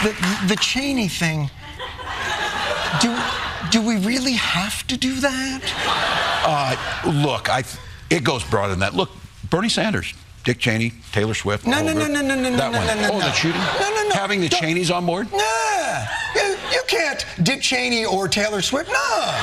the Cheney thing, do we really have to do that? Look, it goes broader than that. Look, Bernie Sanders, Dick Cheney, Taylor Swift. No. The shooting? No. Having the Cheneys on board? Nah. You can't Dick Cheney or Taylor Swift. No.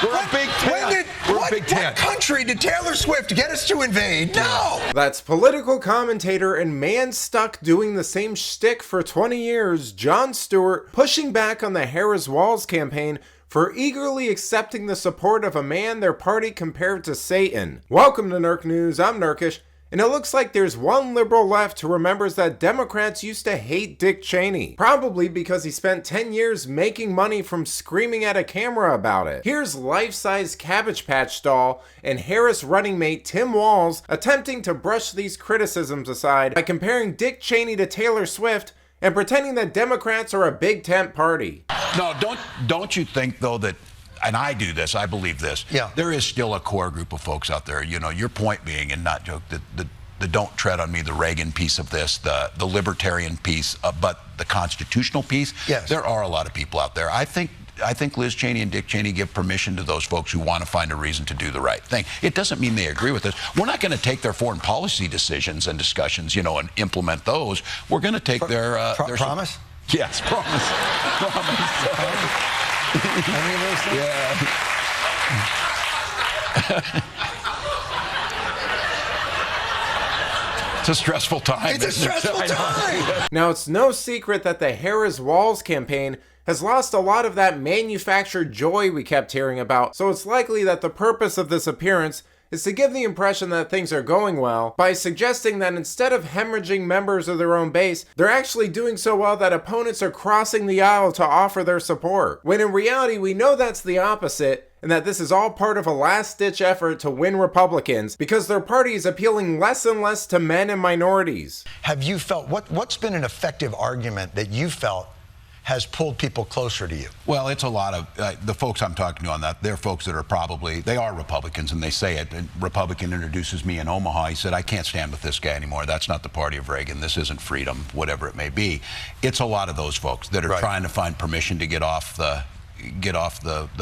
We're a big tent. What country did Taylor Swift get us to invade? No. That's political commentator and man stuck doing the same shtick for 20 years, Jon Stewart, pushing back on the Harris-Walz campaign for eagerly accepting the support of a man their party compared to Satan. Welcome to Nerk News, I'm Nerkish, and it looks like there's one liberal left who remembers that Democrats used to hate Dick Cheney, probably because he spent 10 years making money from screaming at a camera about it. Here's life-size Cabbage Patch doll and Harris running mate Tim Walz attempting to brush these criticisms aside by comparing Dick Cheney to Taylor Swift and pretending that Democrats are a big tent party. No, don't you think, though, that, and I do this, I believe this, there is still a core group of folks out there, you know, your point being, and not joke, the don't tread on me, the Reagan piece of this, the libertarian piece, but the constitutional piece, there are a lot of people out there. I think Liz Cheney and Dick Cheney give permission to those folks who want to find a reason to do the right thing. It doesn't mean they agree with us. We're not going to take their foreign policy decisions and discussions, you know, and implement those. We're going to take their promise? Yes, promise. Any of those things? Yeah. It's a stressful time. It's a stressful time. Now, it's no secret that the Harris-Walz campaign has lost a lot of that manufactured joy we kept hearing about, so it's likely that the purpose of this appearance is to give the impression that things are going well by suggesting that instead of hemorrhaging members of their own base, they're actually doing so well that opponents are crossing the aisle to offer their support. When in reality, we know that's the opposite, and that this is all part of a last-ditch effort to win Republicans because their party is appealing less and less to men and minorities. Have you felt, what's been an effective argument that you felt has pulled people closer to you? Well, it's a lot of, the folks I'm talking to on that, they're folks that are they are Republicans, and they say it. A Republican introduces me in Omaha. He said, I can't stand with this guy anymore. That's not the party of Reagan. This isn't freedom, whatever it may be. It's a lot of those folks that are trying to find permission to get off the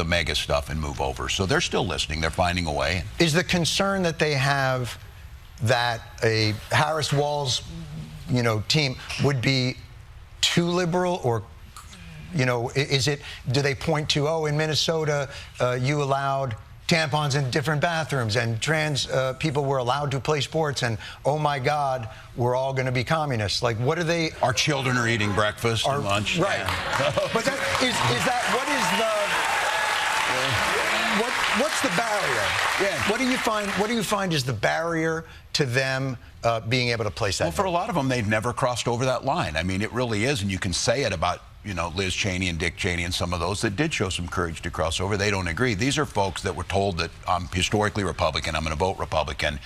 mega stuff and move over. So they're still listening. They're finding a way. Is the concern that they have that a Harris-Walz, you know, team would be too liberal, or, you know, do they point to, oh, in Minnesota, you allowed tampons in different bathrooms, and trans people were allowed to play sports, and oh my God, we're all going to be communists? Like, what are they? Our children are eating breakfast and lunch. Right. But what's the barrier? Yeah. What do you find is the barrier to them being able to place that? Well, for a lot of them, they've never crossed over that line. I mean, it really is, and you can say it about, you know, Liz Cheney and Dick Cheney and some of those that did show some courage to cross over. They don't agree. These are folks that were told that I'm historically Republican, I'm going to vote Republican,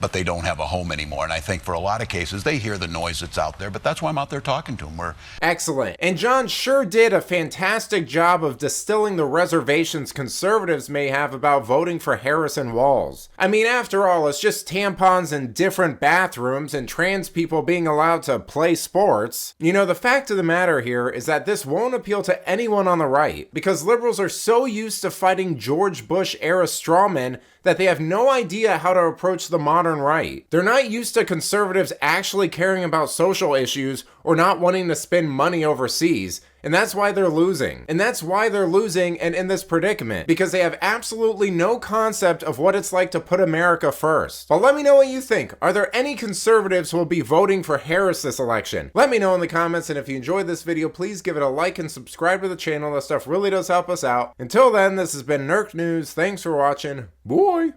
but they don't have a home anymore. And I think for a lot of cases, they hear the noise that's out there, but that's why I'm out there talking to them. Excellent. And Jon sure did a fantastic job of distilling the reservations conservatives may have about voting for Harris and Walz. I mean, after all, it's just tampons in different bathrooms and trans people being allowed to play sports. You know, the fact of the matter here is that this won't appeal to anyone on the right, because liberals are so used to fighting George Bush-era strawmen that they have no idea how to approach the modern right. They're not used to conservatives actually caring about social issues or not wanting to spend money overseas. And that's why they're losing. And that's why they're losing and in this predicament, because they have absolutely no concept of what it's like to put America first. But let me know what you think. Are there any conservatives who will be voting for Harris this election? Let me know in the comments, and if you enjoyed this video, please give it a like and subscribe to the channel. That stuff really does help us out. Until then, this has been Nerk News. Thanks for watching. Bye!